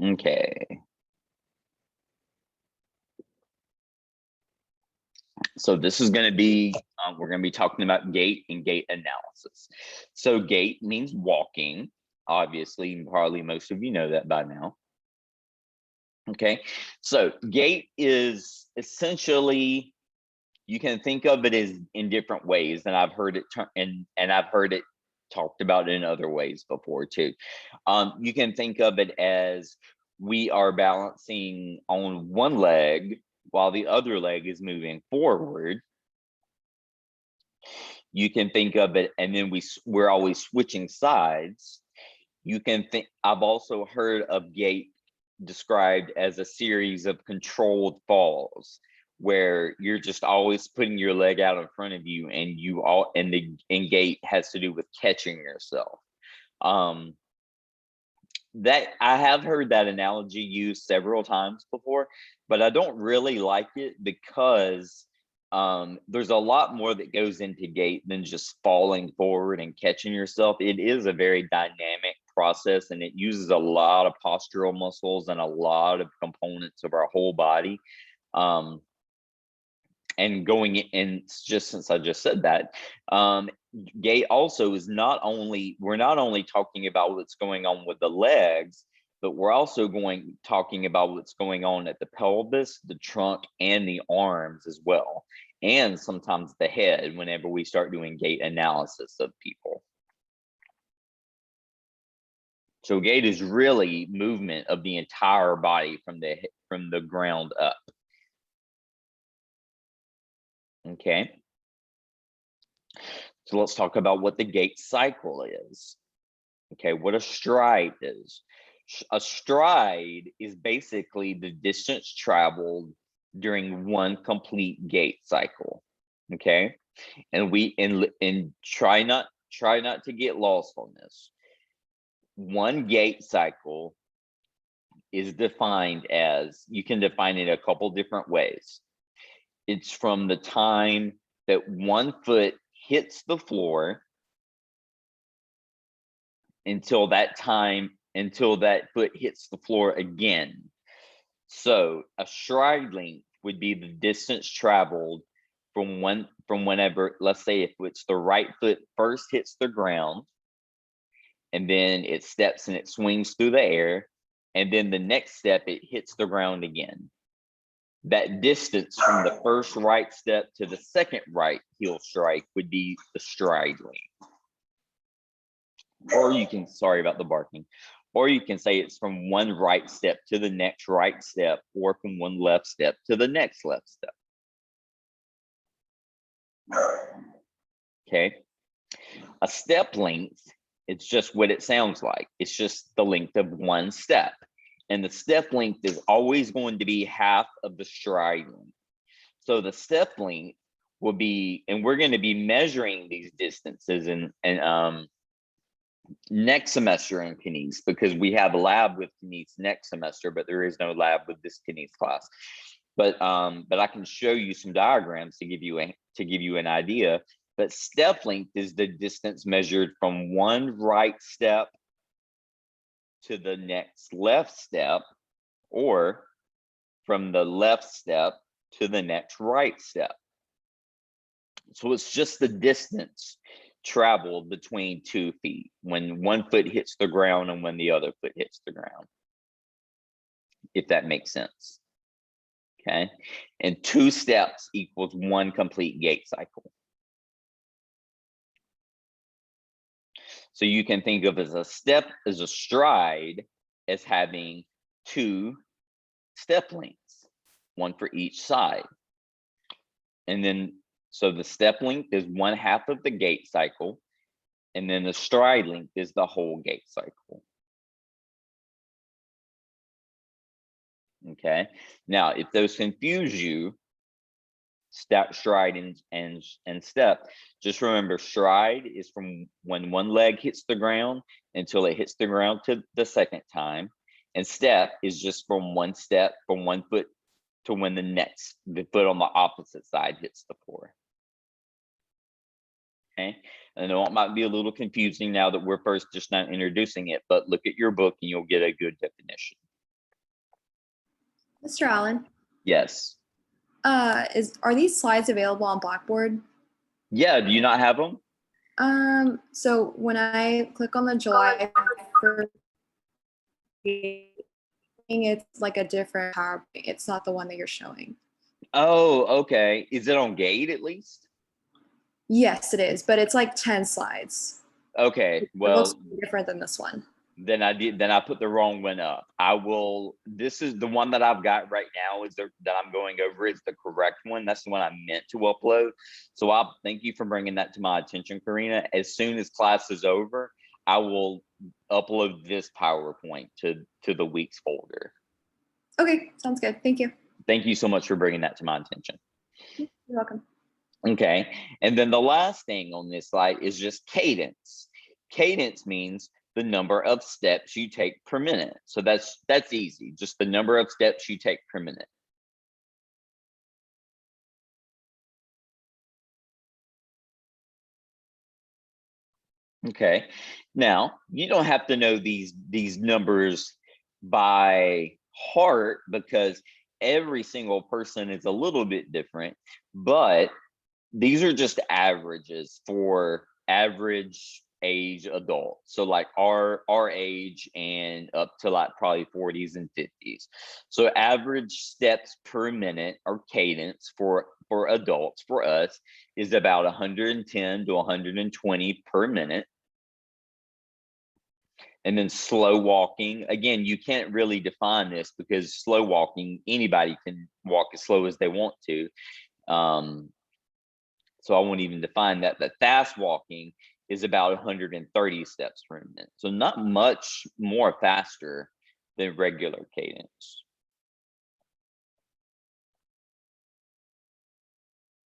Okay. So this is going to be, we're going to be talking about gait and gait analysis. So gait means walking, obviously, probably most of you know that by now. Okay, so gait is essentially, you can think of it as in different ways, and I've heard it and I've heard it talked about in other ways before too. You can think of it as we are balancing on one leg while the other leg is moving forward. You can think of it, and then we're always switching sides. You can think, I've also heard of gait described as a series of controlled falls where you're just always putting your leg out in front of you, and and gait has to do with catching yourself. That I have heard that analogy used several times before, but I don't really like it because there's a lot more that goes into gait than just falling forward and catching yourself. It is a very dynamic process, and it uses a lot of postural muscles and a lot of components of our whole body. And going in, just since I just said that, gait also is we're not only talking about what's going on with the legs, but we're also talking about what's going on at the pelvis, the trunk, and the arms as well, and sometimes the head whenever we start doing gait analysis of people. So gait is really movement of the entire body from the ground up. Okay. So let's talk about what the gait cycle is. Okay, what a stride is. A stride is basically the distance traveled during one complete gait cycle. Okay, and try not to get lost on this. One gait cycle is defined as, you can define it a couple different ways. It's from the time that one foot hits the floor until that foot hits the floor again. So a stride length would be the distance traveled from whenever, let's say if it's the right foot first hits the ground, and then it steps and it swings through the air, and then the next step it hits the ground again. That distance from the first right step to the second right heel strike would be the stride length. Or you can, sorry about the barking, or you can say it's from one right step to the next right step, or from one left step to the next left step. Okay. A step length, it's just what it sounds like. It's just the length of one step. And the step length is always going to be half of the stride length. So the step length will be, and we're going to be measuring these distances in next semester in Kines, because we have a lab with Kines next semester, but there is no lab with this Kines class. But I can show you some diagrams to give you an idea. But step length is the distance measured from one right step to the next left step, or from the left step to the next right step. So it's just the distance traveled between 2 feet when one foot hits the ground and when the other foot hits the ground, if that makes sense. Okay, and 2 steps equals one complete gait cycle. So you can think of as a stride as having 2 step lengths, one for each side. And then, so the step length is 1/2 of the gait cycle, and then the stride length is the whole gait cycle. Okay, now if those confuse you, stride and step, just remember stride is from when one leg hits the ground until it hits the ground to the second time, and step is just from one foot to when the foot on the opposite side hits the floor. Okay, I know it might be a little confusing now that we're just not introducing it, but look at your book and you'll get a good definition. Mr. Allen, Yes. are these slides available on Blackboard? Yeah, do you not have them? So when I click on the July 1st, it's like a different PowerPoint. It's not the one that you're showing. Oh, okay. Is it on Gait at least? Yes, it is, but it's like 10 slides. Okay, It looks well, different than this one. then I put the wrong one up. This is the one that I've got right now that I'm going over is the correct one. That's the one I meant to upload. So I thank you for bringing that to my attention, Karina. As soon as class is over, I will upload this PowerPoint to the weeks folder. Okay, sounds good. Thank you. Thank you so much for bringing that to my attention. You're welcome. Okay, and then the last thing on this slide is just cadence. Cadence means the number of steps you take per minute. So that's easy, just the number of steps you take per minute. Okay, now you don't have to know these numbers by heart because every single person is a little bit different, but these are just averages for average age adults. So like our age and up to like probably 40s and 50s. So average steps per minute or cadence for adults for us is about 110 to 120 per minute. And then slow walking, again, you can't really define this because slow walking, anybody can walk as slow as they want to. So I won't even define that. But fast walking is about 130 steps per minute. So not much more faster than regular cadence.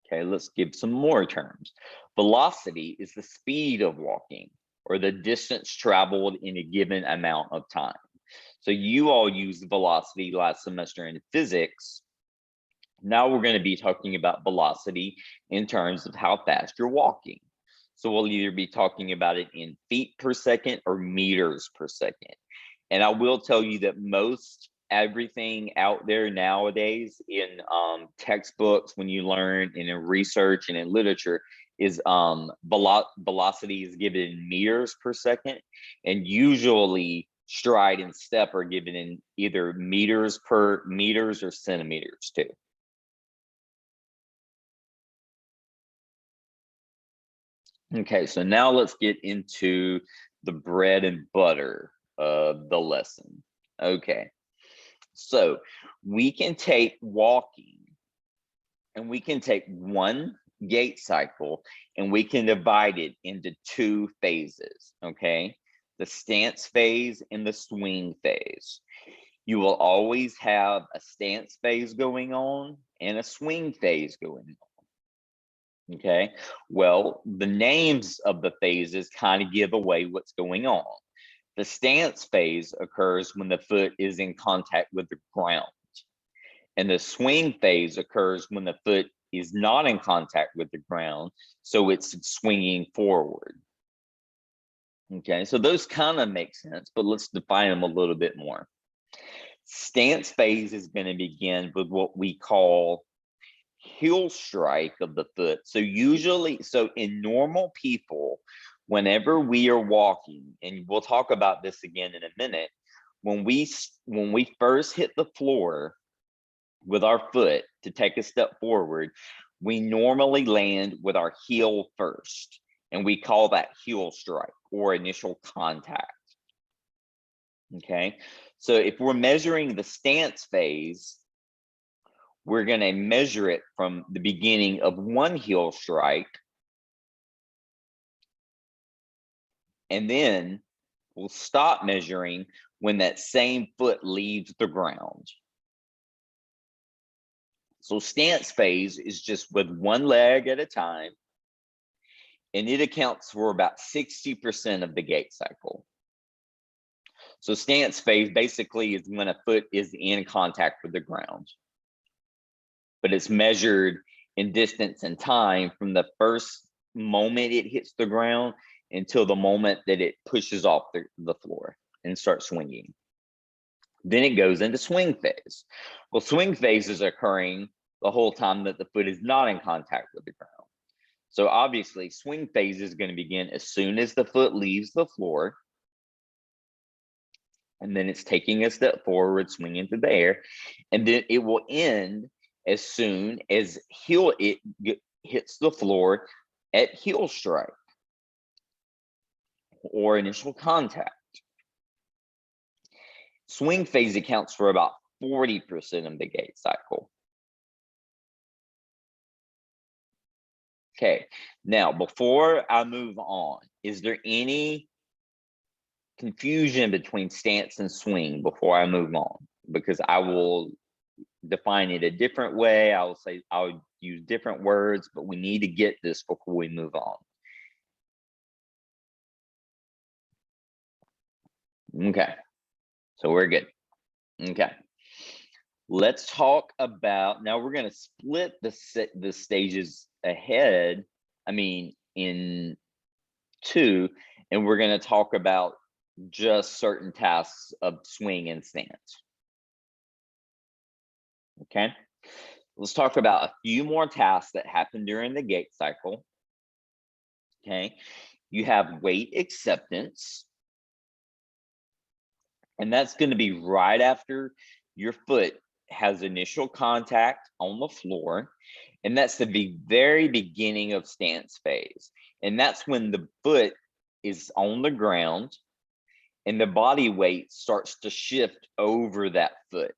Okay, let's give some more terms. Velocity is the speed of walking or the distance traveled in a given amount of time. So you all used velocity last semester in physics. Now we're going to be talking about velocity in terms of how fast you're walking. So we'll either be talking about it in feet per second or meters per second. And I will tell you that most everything out there nowadays in textbooks, when you learn and in research and in literature, is velocity is given in meters per second, and usually stride and step are given in either meters or centimeters too. Okay, so now let's get into the bread and butter of the lesson. Okay, so we can take walking and we can take one gait cycle and we can divide it into two phases, okay? The stance phase and the swing phase. You will always have a stance phase going on and a swing phase going on. Okay, well, the names of the phases kind of give away what's going on. The stance phase occurs when the foot is in contact with the ground. And the swing phase occurs when the foot is not in contact with the ground, so it's swinging forward. Okay, so those kind of make sense, but let's define them a little bit more. Stance phase is going to begin with what we call heel strike of the foot. So usually, so in normal people, whenever we are walking, and we'll talk about this again in a minute, when we first hit the floor with our foot to take a step forward, we normally land with our heel first, and we call that heel strike or initial contact. Okay, so if we're measuring the stance phase, we're going to measure it from the beginning of one heel strike, and then we'll stop measuring when that same foot leaves the ground. So stance phase is just with one leg at a time, and it accounts for about 60% of the gait cycle. So stance phase basically is when a foot is in contact with the ground, but it's measured in distance and time from the first moment it hits the ground until the moment that it pushes off the floor and starts swinging. Then it goes into swing phase. Well, swing phase is occurring the whole time that the foot is not in contact with the ground. So obviously, swing phase is going to begin as soon as the foot leaves the floor. And then it's taking a step forward, swinging through the air. And then it will end as soon as it hits the floor at heel strike or initial contact. Swing phase accounts for about 40% of the gait cycle. Okay, now before I move on, is there any confusion between stance and swing before I move on? Because I will define it a different way. I will say I'll use different words, but we need to get this before we move on. Okay, so we're good. Okay, let's talk about, now we're going to split the stages ahead, in two, and we're going to talk about just certain tasks of swing and stance. Okay, let's talk about a few more tasks that happen during the gait cycle. Okay, you have weight acceptance, and that's going to be right after your foot has initial contact on the floor, and that's the very beginning of stance phase. And that's when the foot is on the ground and the body weight starts to shift over that foot.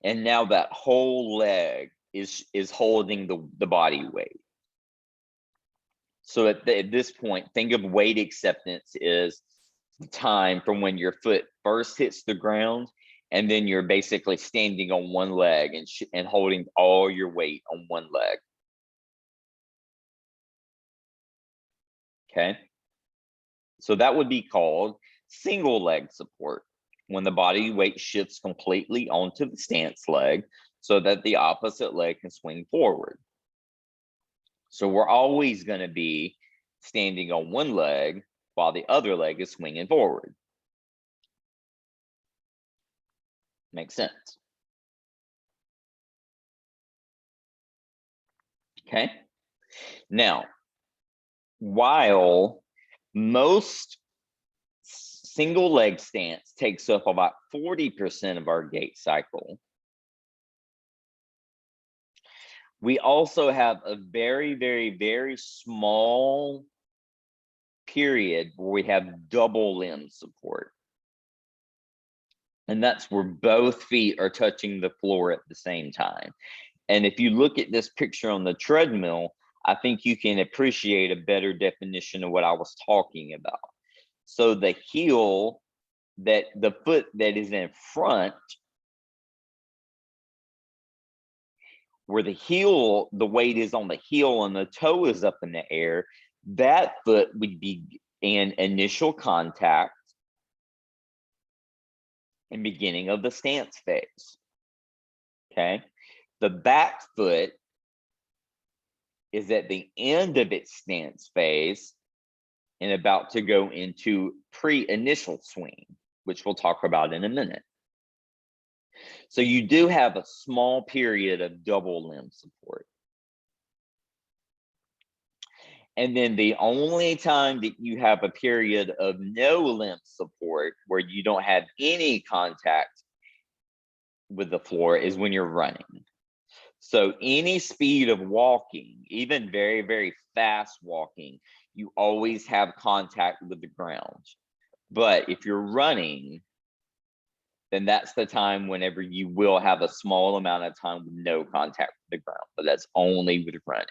And now that whole leg is holding the body weight. So at this point, think of weight acceptance is the time from when your foot first hits the ground, and then you're basically standing on one leg and holding all your weight on one leg. Okay, so that would be called single leg support, when the body weight shifts completely onto the stance leg so that the opposite leg can swing forward. So we're always going to be standing on one leg while the other leg is swinging forward. Makes sense. Okay. Now, while most single leg stance takes up about 40% of our gait cycle, we also have a very, very, very small period where we have double limb support. And that's where both feet are touching the floor at the same time. And if you look at this picture on the treadmill, I think you can appreciate a better definition of what I was talking about. So the heel, the foot that is in front, where the heel, the weight is on the heel and the toe is up in the air, that foot would be in initial contact and beginning of the stance phase. Okay, the back foot is at the end of its stance phase and about to go into pre-initial swing, which we'll talk about in a minute. So you do have a small period of double limb support. And then the only time that you have a period of no limb support, where you don't have any contact with the floor, is when you're running. So any speed of walking, even very, very fast walking, you always have contact with the ground. But if you're running, then that's the time whenever you will have a small amount of time with no contact with the ground, but that's only with running.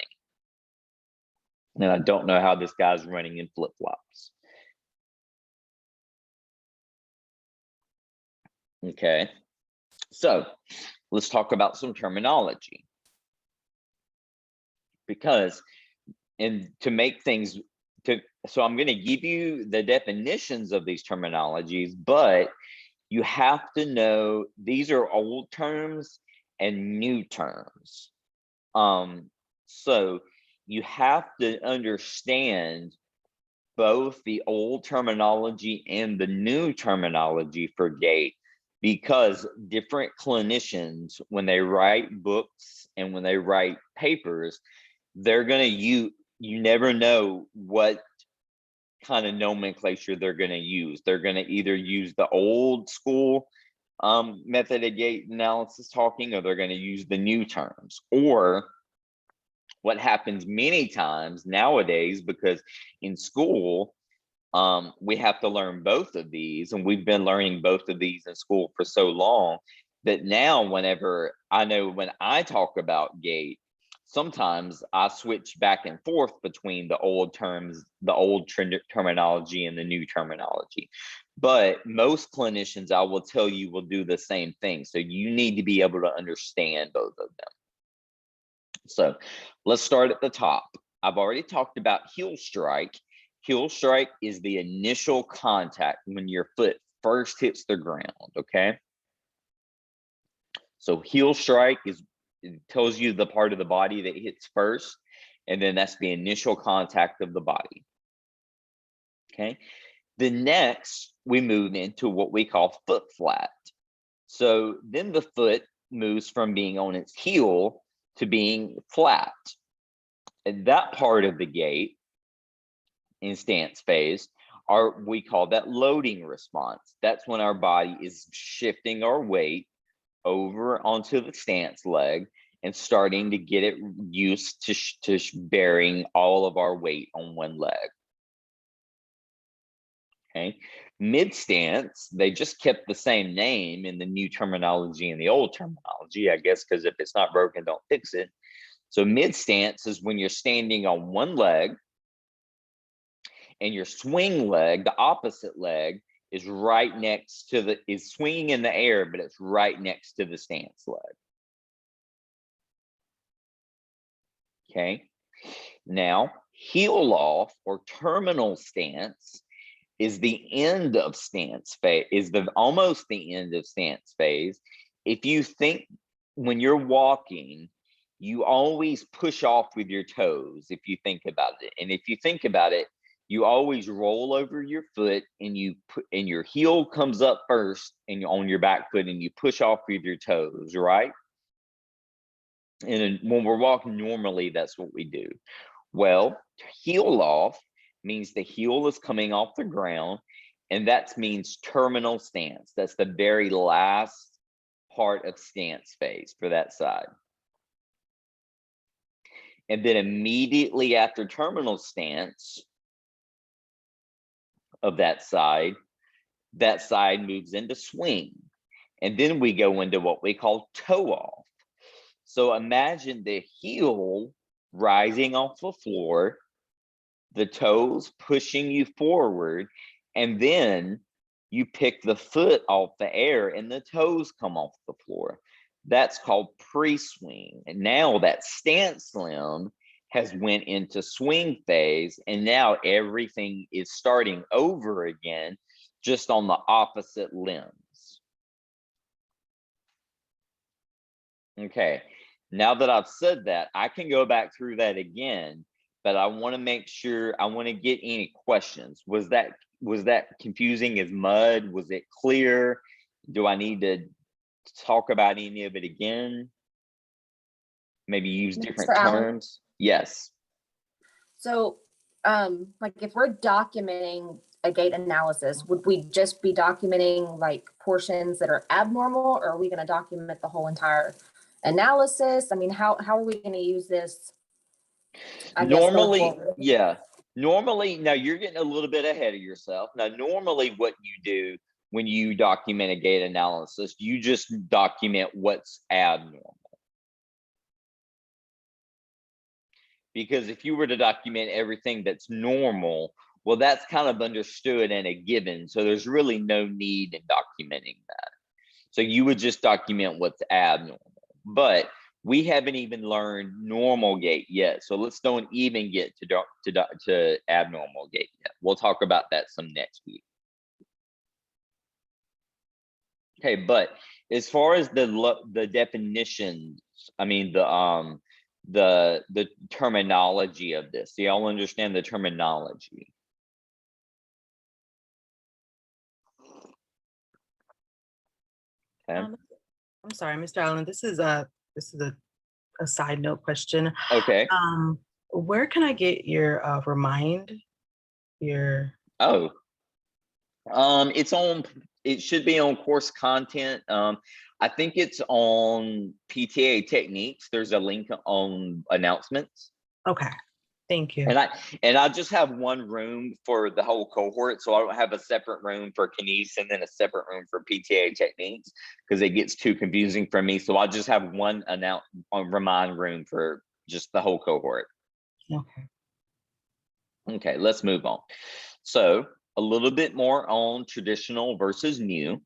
And I don't know how this guy's running in flip-flops. Okay, so let's talk about some terminology. Because, and to make things, so I'm going to give you the definitions of these terminologies, but you have to know these are old terms and new terms. So you have to understand both the old terminology and the new terminology for gait because different clinicians, when they write books and when they write papers, they're going to you never know what kind of nomenclature they're going to use. They're going to either use the old school method of gait analysis talking, or they're going to use the new terms. Or what happens many times nowadays, because in school, we have to learn both of these, and we've been learning both of these in school for so long that now whenever when I talk about gait, sometimes I switch back and forth between the old terms, the old terminology and the new terminology. But most clinicians, I will tell you, will do the same thing. So you need to be able to understand both of them. So let's start at the top. I've already talked about heel strike. Heel strike is the initial contact when your foot first hits the ground, okay? So heel strike it tells you the part of the body that hits first, and then that's the initial contact of the body, okay? The next, we move into what we call foot flat. So then the foot moves from being on its heel to being flat. And that part of the gait in stance phase, we call that loading response. That's when our body is shifting our weight over onto the stance leg and starting to get it used to bearing all of our weight on one leg. Okay, mid stance, they just kept the same name in the new terminology and the old terminology, I guess, because if it's not broken, don't fix it. So mid stance is when you're standing on one leg and your swing leg, the opposite leg, is right next to is swinging in the air, but it's right next to the stance leg. Okay, now heel off or terminal stance is the end of stance phase, almost the end of stance phase. If you think when you're walking, you always push off with your toes, if you think about it. And if you think about it, you always roll over your foot and your heel comes up first and you're on your back foot and you push off with your toes, right? And when we're walking normally, that's what we do. Well, heel off means the heel is coming off the ground, and that means terminal stance. That's the very last part of stance phase for that side. And then immediately after terminal stance of that side moves into swing. And then we go into what we call toe off. So imagine the heel rising off the floor, the toes pushing you forward, and then you pick the foot off the air and the toes come off the floor. That's called pre-swing. And now that stance limb has went into swing phase, and now everything is starting over again, just on the opposite limbs. Okay, now that I've said that, I can go back through that again, but I want to make sure, I want to get any questions. Was that confusing as mud? Was it clear? Do I need to talk about any of it again? Maybe use different terms? Yes. So, like if we're documenting a gait analysis, would we just be documenting like portions that are abnormal, or are we going to document the whole entire analysis? I mean, how are we going to use this? Normally, yeah. Normally, now you're getting a little bit ahead of yourself. Now, normally what you do when you document a gait analysis, you just document what's abnormal. Because if you were to document everything that's normal, well, that's kind of understood and a given. So there's really no need in documenting that. So you would just document what's abnormal. But we haven't even learned normal gait yet. So let's don't even get to abnormal gait yet. We'll talk about that some next week. Okay, but as far as the definitions, I mean the terminology of this, do y'all understand the terminology? Okay. I'm sorry, Mr. Allen. This is a side note question. Okay. Where can I get your Oh, it should be on course content. I think it's on PTA techniques. There's a link on announcements. Okay, thank you. And I just have one room for the whole cohort. So I don't have a separate room for kines and then a separate room for PTA techniques because it gets too confusing for me. So I just have one remind room for just the whole cohort. Okay. Okay, let's move on. So a little bit more on traditional versus new.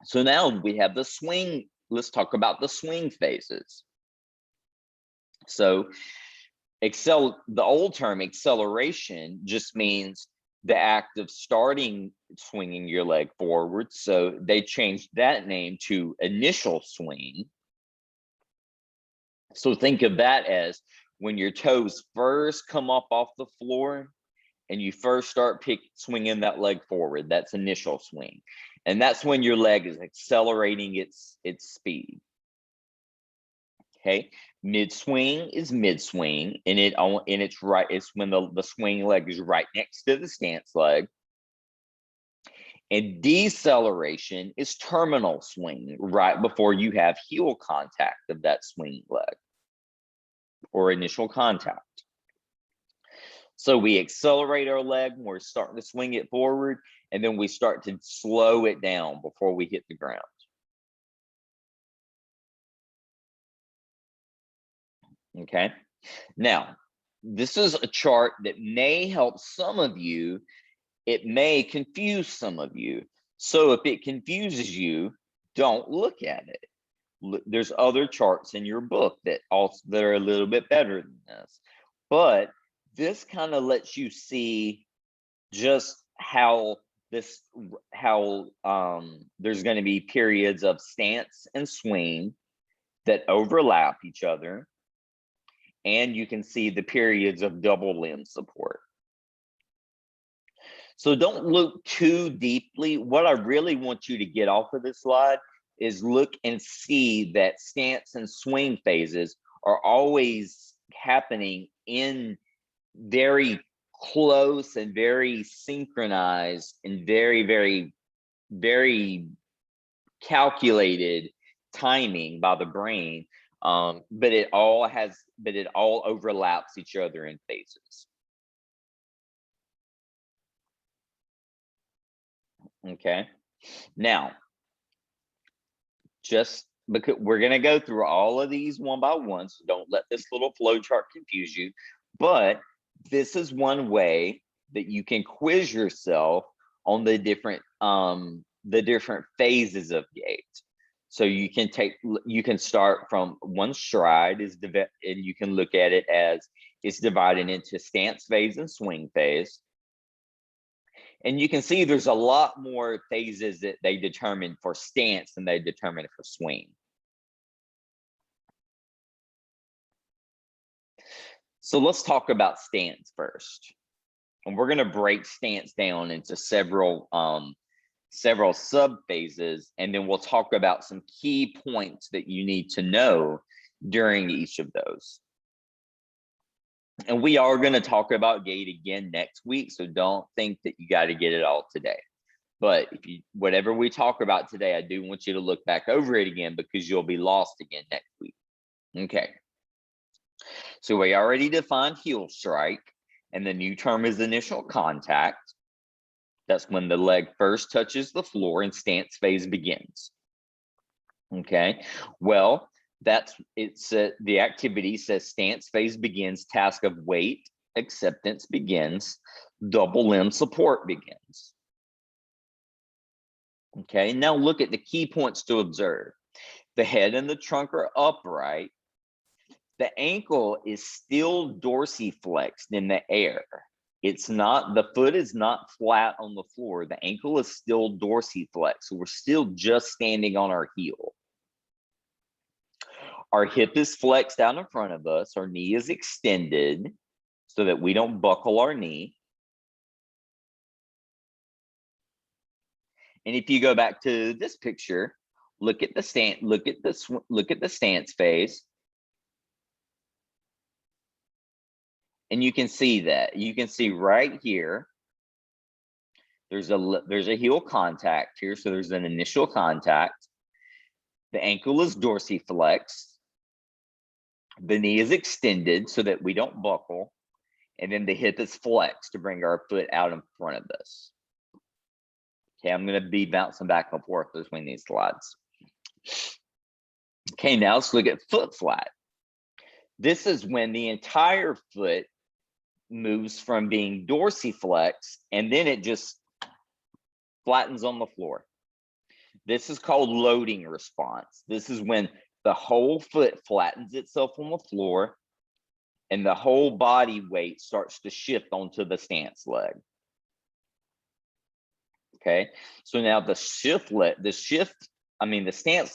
So now we have the swing. Let's talk about the swing phases. So the old term acceleration just means the act of swinging your leg forward. So they changed that name to initial swing. So think of that as when your toes first come up off the floor and you first start swinging that leg forward. That's initial swing. And that's when your leg is accelerating its speed. Okay, mid swing is mid swing, and it's when the swing leg is right next to the stance leg. And deceleration is terminal swing, right before you have heel contact of that swing leg or initial contact. So we accelerate our leg when we're starting to swing it forward, and then we start to slow it down before we hit the ground. Okay, now this is a chart that may help some of you. It may confuse some of you. So if it confuses you, don't look at it. There's other charts in your book that are a little bit better than this. But this kind of lets you see just how there's going to be periods of stance and swing that overlap each other. And you can see the periods of double limb support. So don't look too deeply. What I really want you to get off of this slide is look and see that stance and swing phases are always happening in very close and very synchronized and very, very, very calculated timing by the brain. But it all overlaps each other in phases. Okay, now just because we're going to go through all of these one by one, so don't let this little flow chart confuse you. But this is one way that you can quiz yourself on the different phases of gait. So you can start from one stride and you can look at it as it's divided into stance phase and swing phase. And you can see there's a lot more phases that they determine for stance than they determine for swing. So let's talk about stance first. And we're going to break stance down into several sub phases, and then we'll talk about some key points that you need to know during each of those. And we are going to talk about gait again next week, so don't think that you got to get it all today. But whatever we talk about today, I do want you to look back over it again because you'll be lost again next week. Okay. So we already defined heel strike, and the new term is initial contact. That's when the leg first touches the floor and stance phase begins. Okay. Well, the activity says stance phase begins, task of weight acceptance begins, double limb support begins. Okay, now look at the key points to observe. The head and the trunk are upright. The ankle is still dorsiflexed in the air. The foot is not flat on the floor. The ankle is still dorsiflexed. So we're still just standing on our heel. Our hip is flexed out in front of us. Our knee is extended so that we don't buckle our knee. And if you go back to this picture, look at the stance phase. And you can see that. You can see right here, there's a heel contact here. So there's an initial contact. The ankle is dorsiflexed. The knee is extended so that we don't buckle. And then the hip is flexed to bring our foot out in front of this. Okay, I'm going to be bouncing back and forth between these slides. Okay, now let's look at foot flat. This is when the entire foot moves from being dorsiflexed and then it just flattens on the floor. This is called loading response. This is when the whole foot flattens itself on the floor and the whole body weight starts to shift onto the stance leg. Okay, so now the stance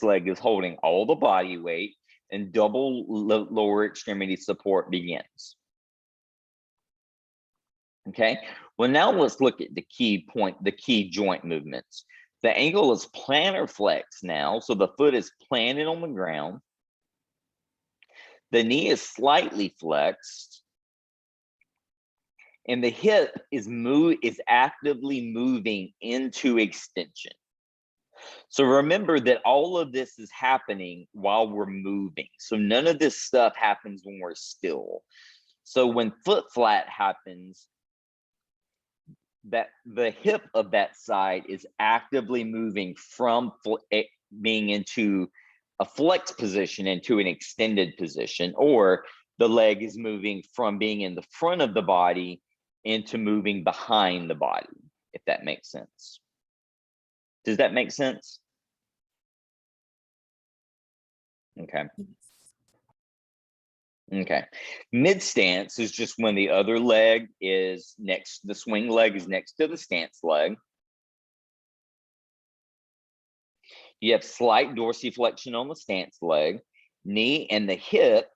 leg is holding all the body weight and double lower extremity support begins. Okay, well, now let's look at the key joint movements. The ankle is plantar flex now, so the foot is planted on the ground. The knee is slightly flexed. And the hip is actively moving into extension. So remember that all of this is happening while we're moving. So none of this stuff happens when we're still. So when foot flat happens, that the hip of that side is actively moving from being into a flex position into an extended position, or the leg is moving from being in the front of the body into moving behind the body, if that makes sense. Does that make sense? Okay. Okay. Mid stance is just when the other leg is next, the swing leg is next to the stance leg. You have slight dorsiflexion on the stance leg. Knee and the hip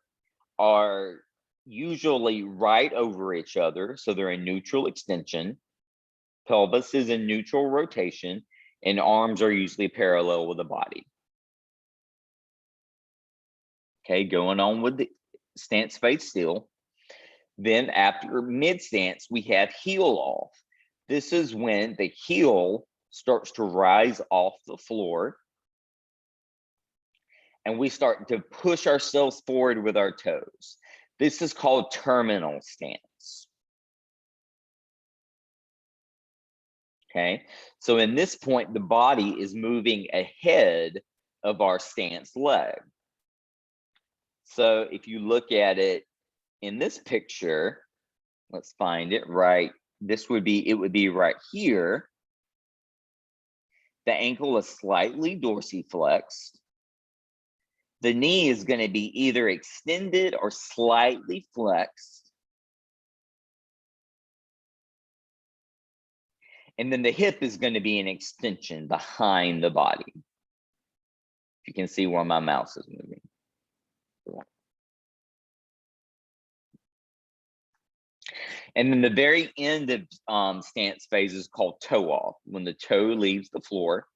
are usually right over each other, so they're in neutral extension. Pelvis is in neutral rotation, and arms are usually parallel with the body. Okay, going on with the stance phase still. Then after mid stance, we have heel off. This is when the heel starts to rise off the floor and we start to push ourselves forward with our toes. This is called terminal stance. Okay, so in this point, the body is moving ahead of our stance leg. So if you look at it in this picture, let's find it right. It would be right here. The ankle is slightly dorsiflexed. The knee is going to be either extended or slightly flexed. And then the hip is going to be an extension behind the body. You can see where my mouse is moving. And then the very end of stance phase is called toe off, when the toe leaves the floor.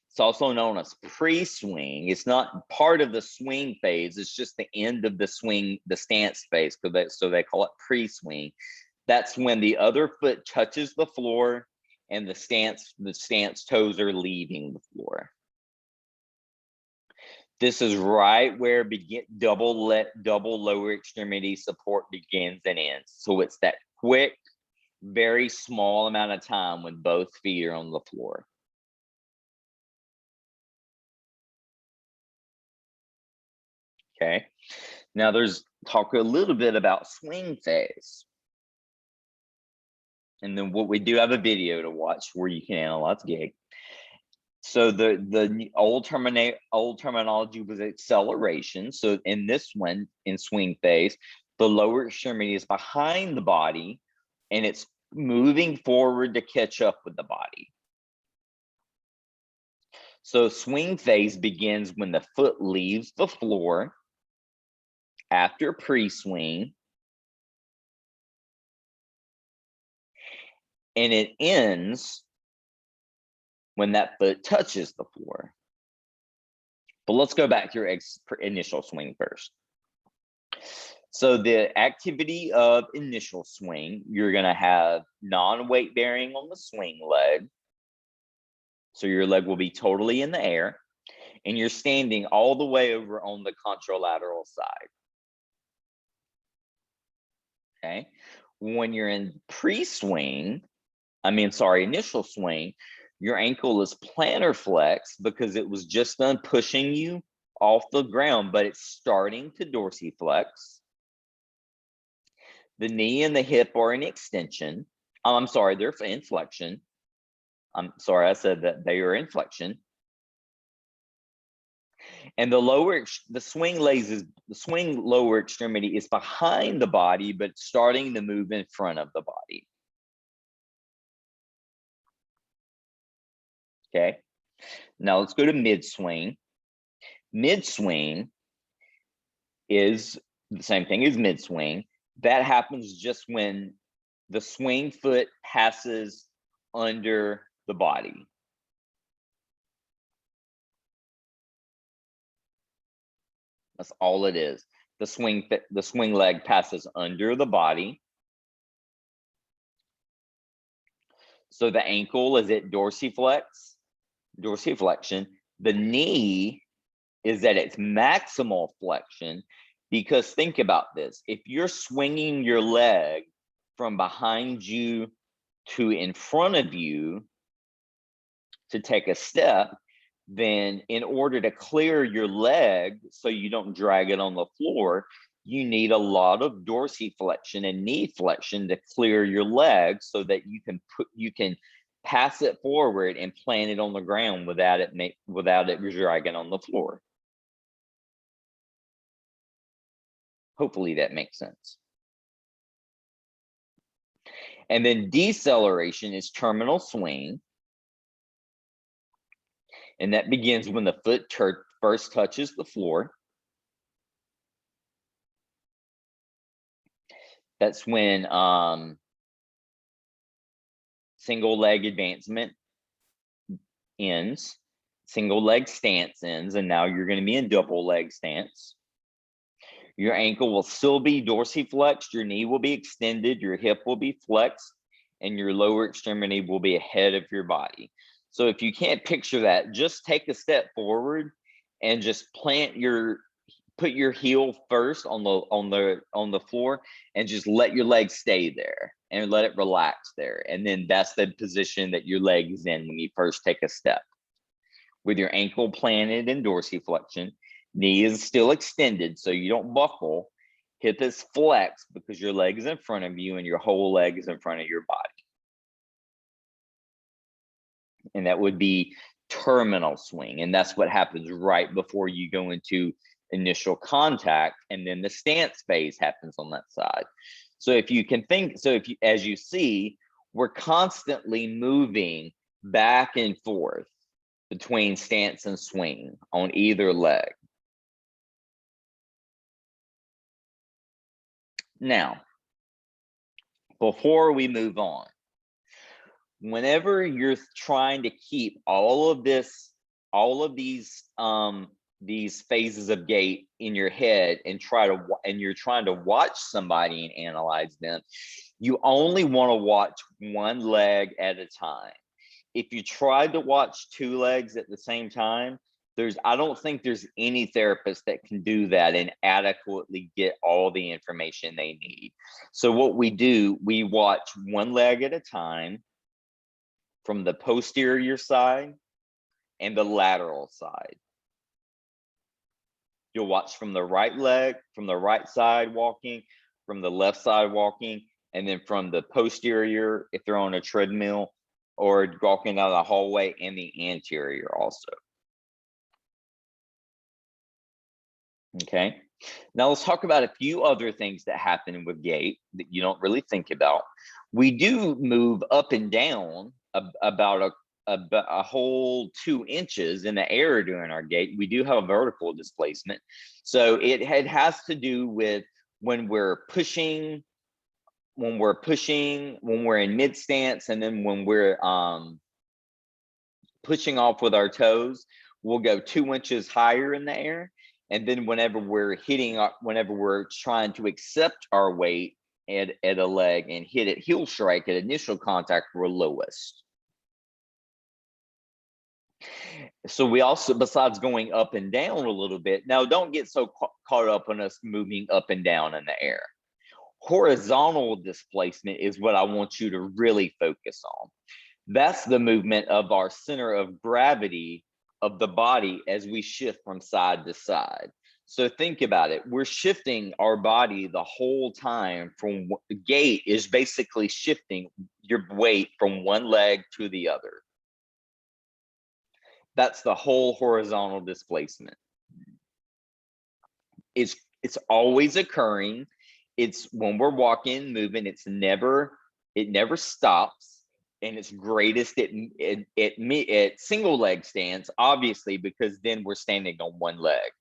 It's also known as pre-swing. It's not part of the swing phase. It's just the end of the swing, the stance phase. So they call it pre-swing. That's when the other foot touches the floor and the stance toes are leaving the floor. This is right where double lower extremity support begins and ends. So it's that quick, very small amount of time when both feet are on the floor. Okay, now talk a little bit about swing phase. And then we do have a video to watch where you can analyze gait. So the old terminology was acceleration. So in this one, in swing phase, the lower extremity is behind the body and it's moving forward to catch up with the body. So swing phase begins when the foot leaves the floor after pre-swing, and it ends when that foot touches the floor. But let's go back to your initial swing first. So the activity of initial swing, you're going to have non-weight bearing on the swing leg. So your leg will be totally in the air, and you're standing all the way over on the contralateral side. Okay. When you're in initial swing, your ankle is plantar flex because it was just done pushing you off the ground, but it's starting to dorsiflex. The knee and the hip are in extension. Oh, I'm sorry, they're in flexion. I'm sorry, I said that they are in flexion. And the swing lower extremity is behind the body, but starting to move in front of the body. Okay, now let's go to mid swing. Mid swing is the same thing as mid swing. That happens just when the swing foot passes under the body. That's all it is. The swing leg passes under the body. So the ankle is at dorsiflexion. The knee is at its maximal flexion, because think about this. If you're swinging your leg from behind you to in front of you to take a step, then in order to clear your leg so you don't drag it on the floor, you need a lot of dorsiflexion and knee flexion to clear your leg so that you can pass it forward and plant it on the ground without it dragging on the floor. Hopefully that makes sense. And then deceleration is terminal swing. And that begins when the foot first touches the floor. That's when single leg advancement ends, single leg stance ends, and now you're going to be in double leg stance. Your ankle will still be dorsiflexed, your knee will be extended, your hip will be flexed, and your lower extremity will be ahead of your body. So if you can't picture that, just take a step forward and just put your heel first on the floor and just let your leg stay there and let it relax there. And then that's the position that your leg is in when you first take a step. With your ankle planted in dorsiflexion, knee is still extended so you don't buckle, hip is flexed because your leg is in front of you and your whole leg is in front of your body. And that would be terminal swing. And that's what happens right before you go into initial contact, and then the stance phase happens on that side. So if you can think, as you see, we're constantly moving back and forth between stance and swing on either leg. Now, before we move on, whenever you're trying to keep all of these phases of gait in your head and you're trying to watch somebody and analyze them, you only want to watch one leg at a time. If you try to watch two legs at the same time, I don't think there's any therapist that can do that and adequately get all the information they need. So what we do, we watch one leg at a time from the posterior side and the lateral side. You'll watch from the right leg, from the right side walking, from the left side walking, and then from the posterior, if they're on a treadmill or walking down the hallway, and the anterior also. Okay, now let's talk about a few other things that happen with gait that you don't really think about. We do move up and down about a whole 2 inches in the air during our gait. We do have a vertical displacement. So it has to do with when we're pushing, when we're in mid stance, and then when we're pushing off with our toes, we'll go 2 inches higher in the air. And then whenever we're trying to accept our weight at a leg and hit it heel strike at initial contact, we're lowest. So we also, besides going up and down a little bit, now don't get so caught up on us moving up and down in the air. Horizontal displacement is what I want you to really focus on. That's the movement of our center of gravity of the body as we shift from side to side. So think about it. We're shifting our body the whole time. From gait is basically shifting your weight from one leg to the other. That's the whole horizontal displacement. It's always occurring. It's when we're walking, moving, it never stops. And it's greatest at single leg stance, obviously, because then we're standing on one leg.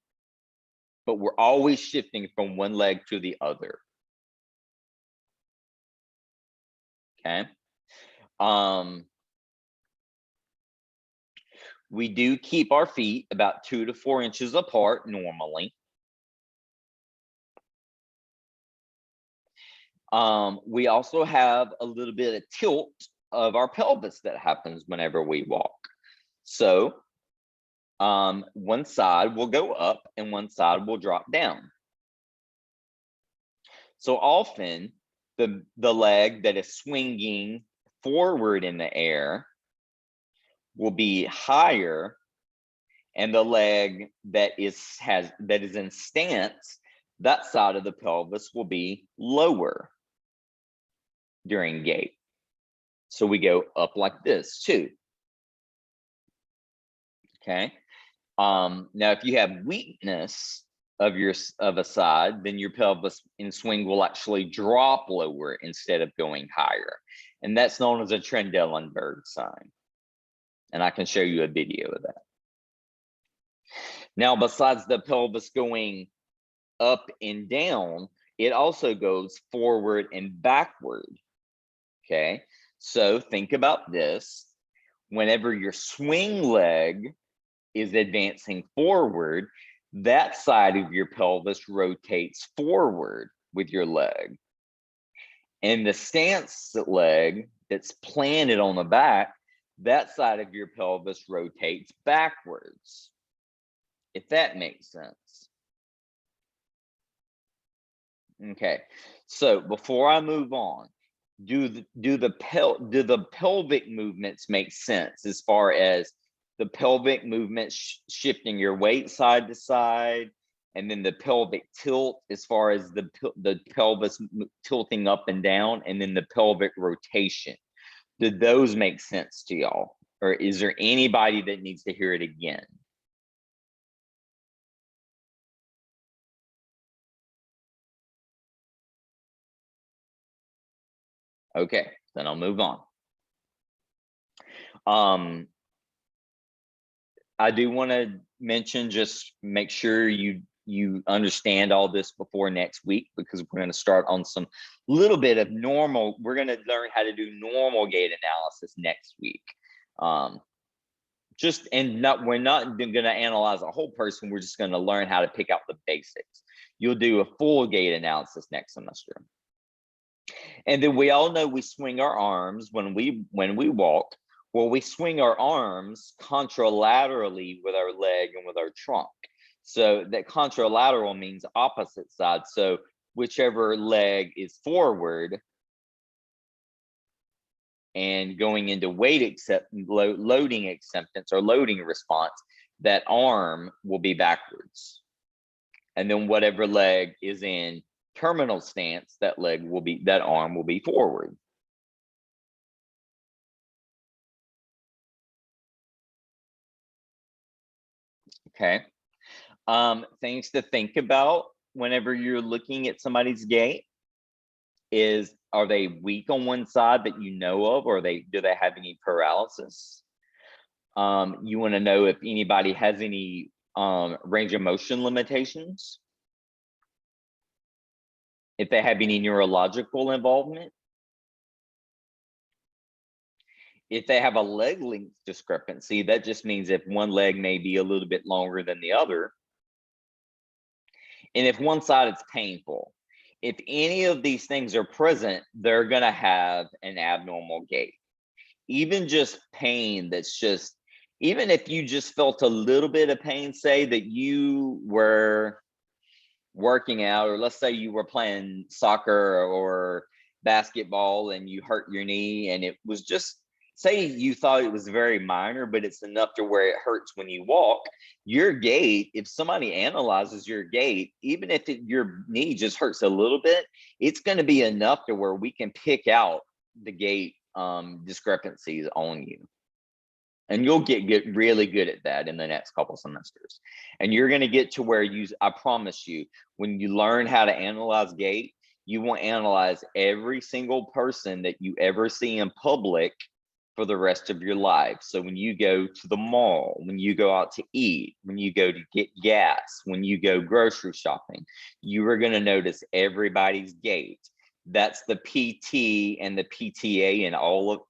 But we're always shifting from one leg to the other. Okay. We do keep our feet about 2 to 4 inches apart normally. We also have a little bit of tilt of our pelvis that happens whenever we walk. So one side will go up and one side will drop down. So often the leg that is swinging forward in the air will be higher, and the leg that is in stance, that side of the pelvis will be lower during gait. So we go up like this too. Okay. Now, if you have weakness of a side, then your pelvis in swing will actually drop lower instead of going higher, and that's known as a Trendelenburg sign. And I can show you a video of that. Now, besides the pelvis going up and down, it also goes forward and backward. Okay, so think about this. Whenever your swing leg is advancing forward, that side of your pelvis rotates forward with your leg. And the stance leg that's planted on the back, that side of your pelvis rotates backwards, if that makes sense. Okay, so before I move on, do the pelvic movements make sense as far as the pelvic movement shifting your weight side to side, and then the pelvic tilt as far as the pelvis tilting up and down, and then the pelvic rotation? Did those make sense to y'all? Or is there anybody that needs to hear it again? Okay, then I'll move on. I do want to mention, just make sure you understand all this before next week, because we're going to start on some little bit of normal. We're going to learn how to do normal gait analysis next week. We're not going to analyze a whole person. We're just going to learn how to pick out the basics. You'll do a full gait analysis next semester. And then we all know we swing our arms when we walk. Well, we swing our arms contralaterally with our leg and with our trunk. So that contralateral means opposite side. So whichever leg is forward and going into loading acceptance or loading response, that arm will be backwards. And then whatever leg is in terminal stance, that arm will be forward. Okay. Things to think about whenever you're looking at somebody's gait is, are they weak on one side that you know of, or do they have any paralysis? You want to know if anybody has any range of motion limitations, if they have any neurological involvement, If they have a leg length discrepancy, that just means if one leg may be a little bit longer than the other. And if one side is painful, if any of these things are present, they're going to have an abnormal gait. Even just pain that's just, even if you just felt a little bit of pain, say that you were working out, or let's say you were playing soccer or basketball and you hurt your knee, and it was just, say you thought it was very minor, but it's enough to where it hurts when you walk. Your gait, if somebody analyzes your gait, even if your knee just hurts a little bit, it's going to be enough to where we can pick out the gait discrepancies on you. And you'll get really good at that in the next couple semesters. And you're going to get to where I promise you, when you learn how to analyze gait, you will analyze every single person that you ever see in public for the rest of your life. So when you go to the mall, when you go out to eat, when you go to get gas, when you go grocery shopping, you are going to notice everybody's gait. That's the PT and the PTA and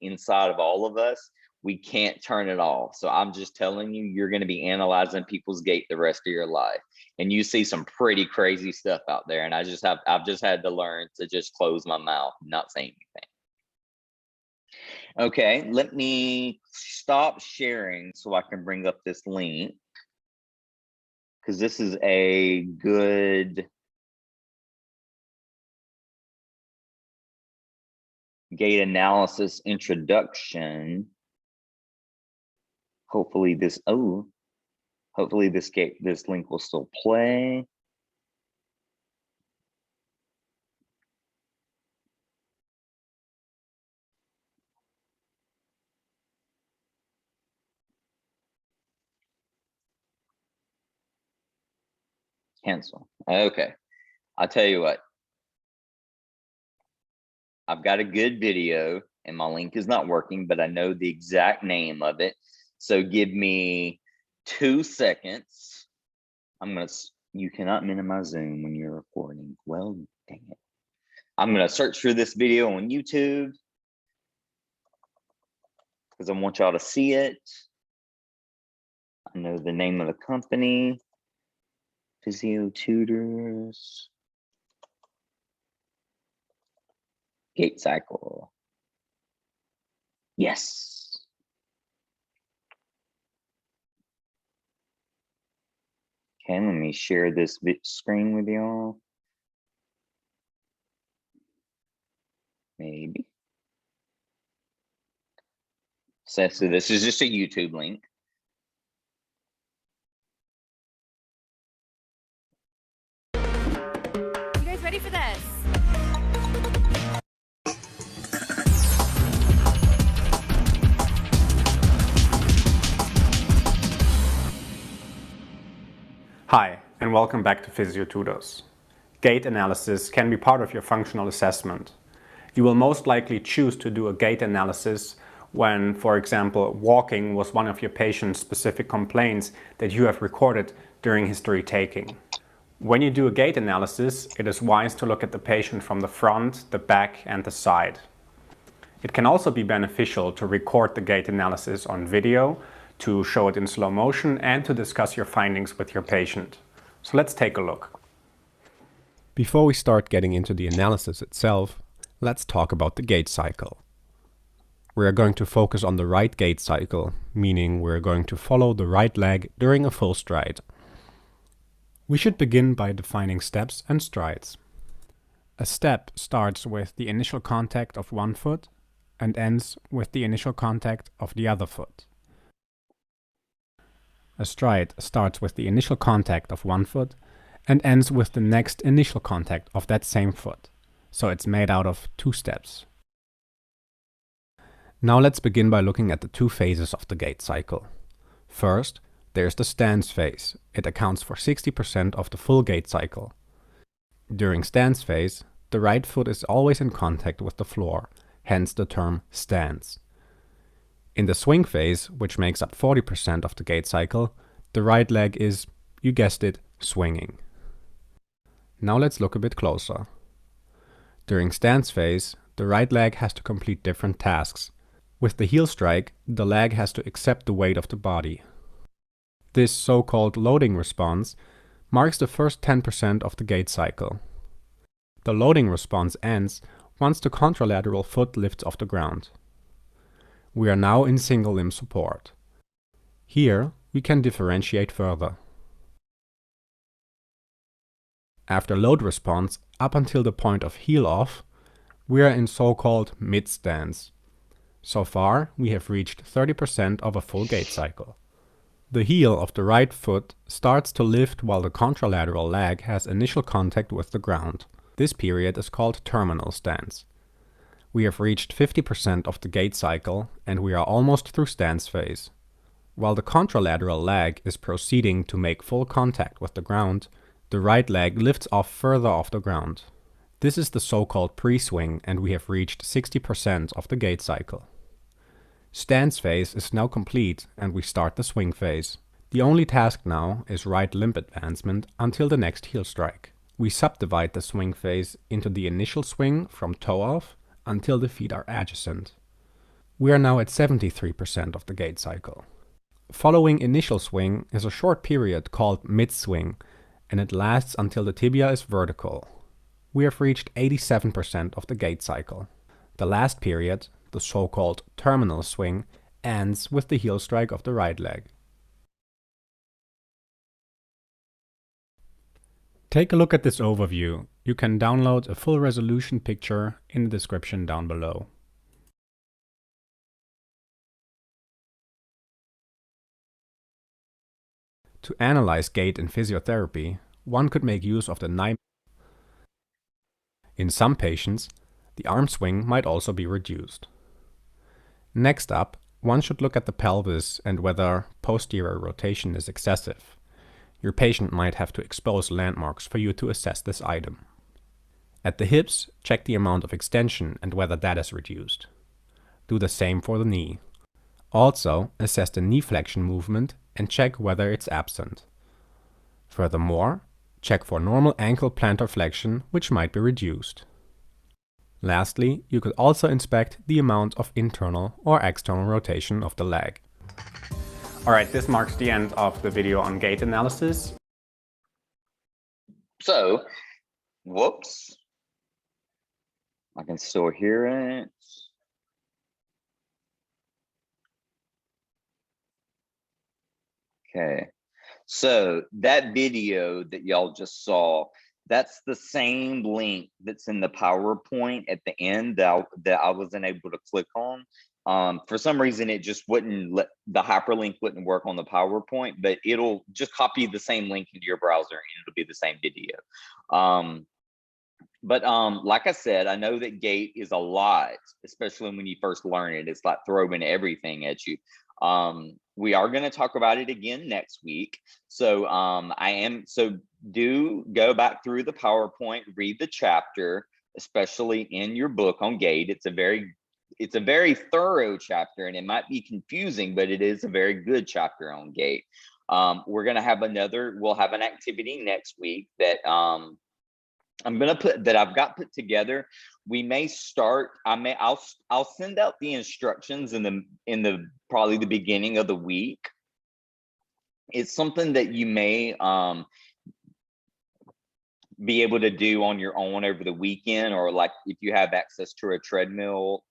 inside of all of us. We can't turn it off. So I'm just telling you, you're going to be analyzing people's gait the rest of your life. And you see some pretty crazy stuff out there. And I've just had to learn to just close my mouth and not say anything. Okay, let me stop sharing so I can bring up this link, because this is a good gait analysis introduction. Hopefully this link will still play. Cancel. Okay, I'll tell you what. I've got a good video and my link is not working, but I know the exact name of it. So give me 2 seconds. You cannot minimize Zoom when you're recording. Well, dang it. I'm gonna search for this video on YouTube because I want y'all to see it. I know the name of the company. Physio Tutors. Gait cycle. Yes. Okay, let me share this screen with y'all. Maybe. So this is just a YouTube link. You guys ready for this? Hi, and welcome back to Physio Tutors. Gait analysis can be part of your functional assessment. You will most likely choose to do a gait analysis when, for example, walking was one of your patient's specific complaints that you have recorded during history taking. When you do a gait analysis, it is wise to look at the patient from the front, the back, and the side. It can also be beneficial to record the gait analysis on video, to show it in slow motion, and to discuss your findings with your patient. So let's take a look. Before we start getting into the analysis itself, let's talk about the gait cycle. We are going to focus on the right gait cycle, meaning we're going to follow the right leg during a full stride. We should begin by defining steps and strides. A step starts with the initial contact of one foot and ends with the initial contact of the other foot. A stride starts with the initial contact of one foot and ends with the next initial contact of that same foot. So it's made out of 2 steps. Now let's begin by looking at the 2 phases of the gait cycle. First, there's the stance phase. It accounts for 60% of the full gait cycle. During stance phase, the right foot is always in contact with the floor, hence the term stance. In the swing phase, which makes up 40% of the gait cycle, the right leg is, you guessed it, swinging. Now let's look a bit closer. During stance phase, the right leg has to complete different tasks. With the heel strike, the leg has to accept the weight of the body. This so-called loading response marks the first 10% of the gait cycle. The loading response ends once the contralateral foot lifts off the ground. We are now in single limb support. Here, we can differentiate further. After load response, up until the point of heel off, we are in so-called mid stance. So far, we have reached 30% of a full gait cycle. The heel of the right foot starts to lift while the contralateral leg has initial contact with the ground. This period is called terminal stance. We have reached 50% of the gait cycle and we are almost through stance phase. While the contralateral leg is proceeding to make full contact with the ground, the right leg lifts off further off the ground. This is the so-called pre-swing and we have reached 60% of the gait cycle. Stance phase is now complete and we start the swing phase. The only task now is right limb advancement until the next heel strike. We subdivide the swing phase into the initial swing from toe off until the feet are adjacent. We are now at 73% of the gait cycle. Following initial swing is a short period called mid-swing and it lasts until the tibia is vertical. We have reached 87% of the gait cycle. The last period, the so-called terminal swing, ends with the heel strike of the right leg. Take a look at this overview. You can download a full resolution picture in the description down below. To analyze gait in physiotherapy, one could make use of the Nye. In some patients, the arm swing might also be reduced. Next up, one should look at the pelvis and whether posterior rotation is excessive. Your patient might have to expose landmarks for you to assess this item. At the hips, check the amount of extension and whether that is reduced. Do the same for the knee. Also, assess the knee flexion movement and check whether it's absent. Furthermore, check for normal ankle plantar flexion, which might be reduced. Lastly, you could also inspect the amount of internal or external rotation of the leg. Alright, this marks the end of the video on gait analysis. So, whoops. I can still hear it. Okay. So that video that y'all just saw, that's the same link that's in the PowerPoint at the end that I wasn't able to click on. For some reason, it just wouldn't let the hyperlink wouldn't work on the PowerPoint, but it'll just copy the same link into your browser and it'll be the same video. But like I said, I know that Gait is a lot, especially when you first learn it. It's like throwing everything at you. We are going to talk about it again next week. So do go back through the PowerPoint, read the chapter, especially in your book on Gait. It's a very thorough chapter and it might be confusing, but it is a very good chapter on Gait. We'll have an activity next week that I've got put together. We may start, I'll send out the instructions in the probably the beginning of the week. It's something that you may be able to do on your own over the weekend, or like if you have access to a treadmill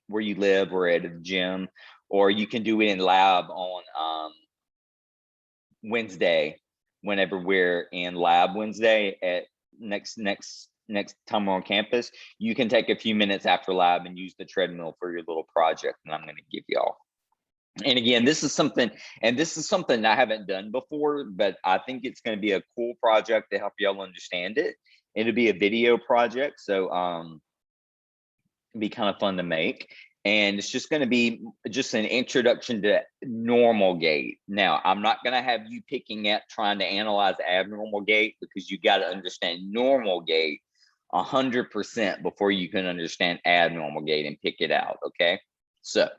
where you live or at a gym, or you can do it in lab on Wednesday, whenever we're in lab Wednesday at next time we're on campus. You can take a few minutes after lab and use the treadmill for your little project that I'm going to give y'all. And again, this is something I haven't done before, but I think it's going to be a cool project to help y'all understand it. It'll be a video project, so it'll be kind of fun to make. And it's just going to be just an introduction to normal gait. Now, I'm not going to have you picking at trying to analyze abnormal gait, because you got to understand normal gait 100% before you can understand abnormal gait and pick it out. Okay, so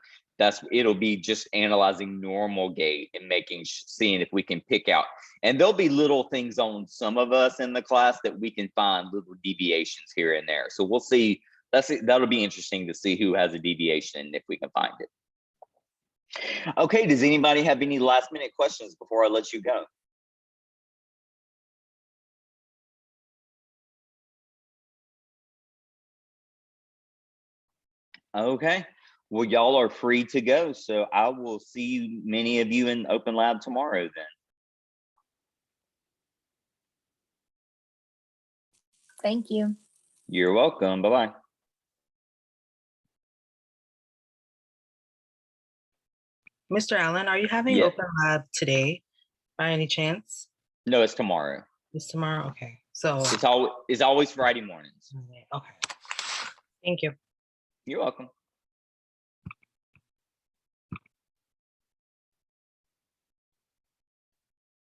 it'll be just analyzing normal gait and seeing if we can pick out. And there'll be little things on some of us in the class that we can find little deviations here and there. So we'll see that'll be interesting to see who has a deviation if we can find it. Okay, does anybody have any last minute questions before I let you go? Okay, well, y'all are free to go. So I will see many of you in Open Lab tomorrow then. Thank you. You're welcome. Bye-bye. Mr. Allen, are you having Yeah. open lab today by any chance? No, it's tomorrow. It's tomorrow? Okay. So, It's always Friday mornings. okay. Thank you. You're welcome.